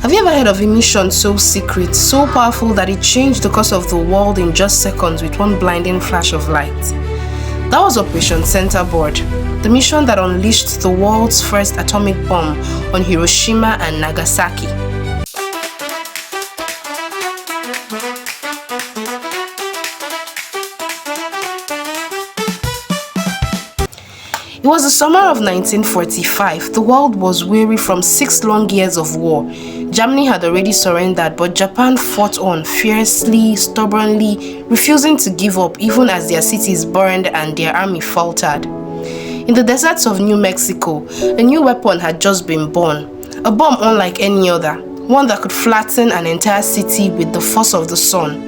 Have you ever heard of a mission so secret, so powerful that it changed the course of the world in just seconds with one blinding flash of light? That was Operation Centerboard, the mission that unleashed the world's first atomic bomb on Hiroshima and Nagasaki. It was the summer of 1945. The world was weary from 6 long years of war. Germany had already surrendered, but Japan fought on fiercely, stubbornly, refusing to give up even as their cities burned and their army faltered. In the deserts of New Mexico, a new weapon had just been born, a bomb unlike any other, one that could flatten an entire city with the force of the sun.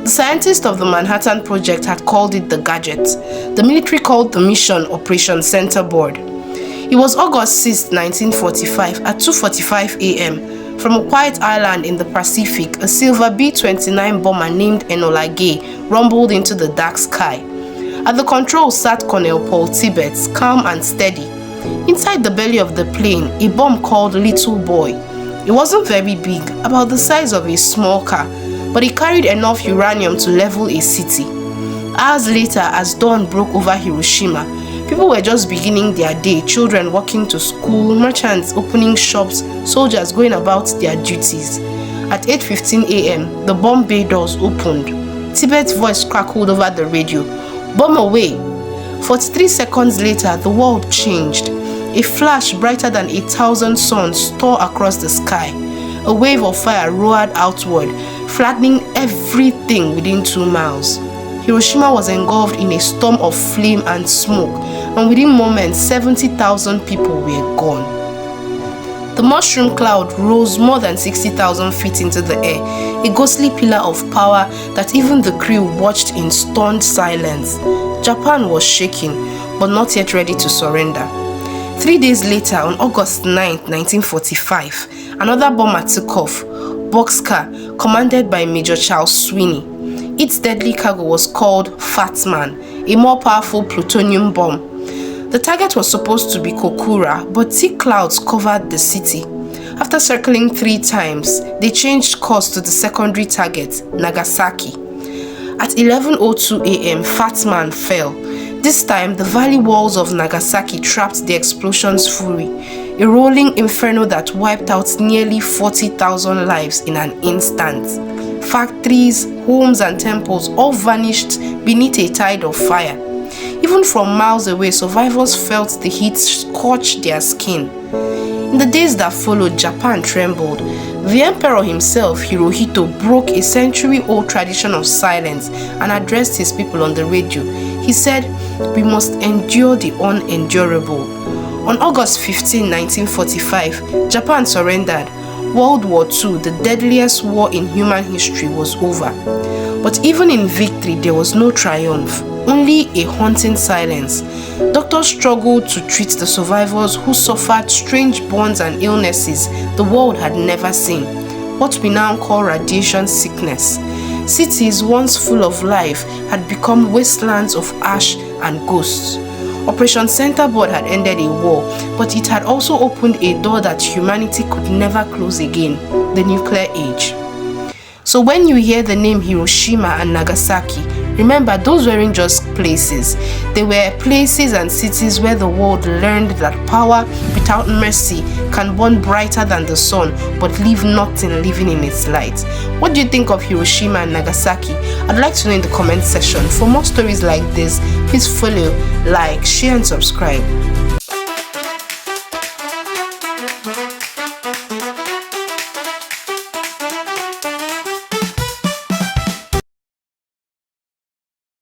The scientists of the Manhattan Project had called it the gadget. The military called the mission Operation Centerboard. It was August 6, 1945 at 2:45 a.m. From a quiet island in the Pacific, a silver B-29 bomber named Enola Gay rumbled into the dark sky. At the controls sat Colonel Paul Tibbets, calm and steady. Inside the belly of the plane, a bomb called Little Boy. It wasn't very big, about the size of a small car, but it carried enough uranium to level a city. Hours later, as dawn broke over Hiroshima, people were just beginning their day, children walking to school, merchants opening shops, soldiers going about their duties. At 8:15 a.m., the bomb bay doors opened. Tibet's voice crackled over the radio. "Bomb away!" 43 seconds later, the world changed. A flash brighter than 1,000 suns tore across the sky. A wave of fire roared outward, flattening everything within 2 miles. Hiroshima was engulfed in a storm of flame and smoke, and within moments, 70,000 people were gone. The mushroom cloud rose more than 60,000 feet into the air, a ghostly pillar of power that even the crew watched in stunned silence. Japan was shaking, but not yet ready to surrender. 3 days later, on August 9, 1945, another bomber took off, Boxcar, commanded by Major Charles Sweeney. Its deadly cargo was called Fat Man, a more powerful plutonium bomb. The target was supposed to be Kokura, but thick clouds covered the city. After circling 3 times, they changed course to the secondary target, Nagasaki. At 11:02 a.m., Fat Man fell. This time, the valley walls of Nagasaki trapped the explosion's fury, a rolling inferno that wiped out nearly 40,000 lives in an instant. Factories, homes, and temples all vanished beneath a tide of fire. Even from miles away, survivors felt the heat scorch their skin. In the days that followed, Japan trembled. The emperor himself, Hirohito, broke a century-old tradition of silence and addressed his people on the radio. He said, "We must endure the unendurable." On August 15, 1945, Japan surrendered. World War II, the deadliest war in human history, was over. But even in victory, there was no triumph, only a haunting silence. Doctors struggled to treat the survivors who suffered strange burns and illnesses the world had never seen, what we now call radiation sickness. Cities once full of life had become wastelands of ash and ghosts. Operation Centerboard had ended a war, but it had also opened a door that humanity could never close again, the nuclear age. So when you hear the name Hiroshima and Nagasaki, remember those weren't just places. They were places and cities where the world learned that power without mercy can burn brighter than the sun but leave nothing living in its light. What do you think of Hiroshima and Nagasaki? I'd like to know in the comment section. For more stories like this, please follow, like, share and subscribe.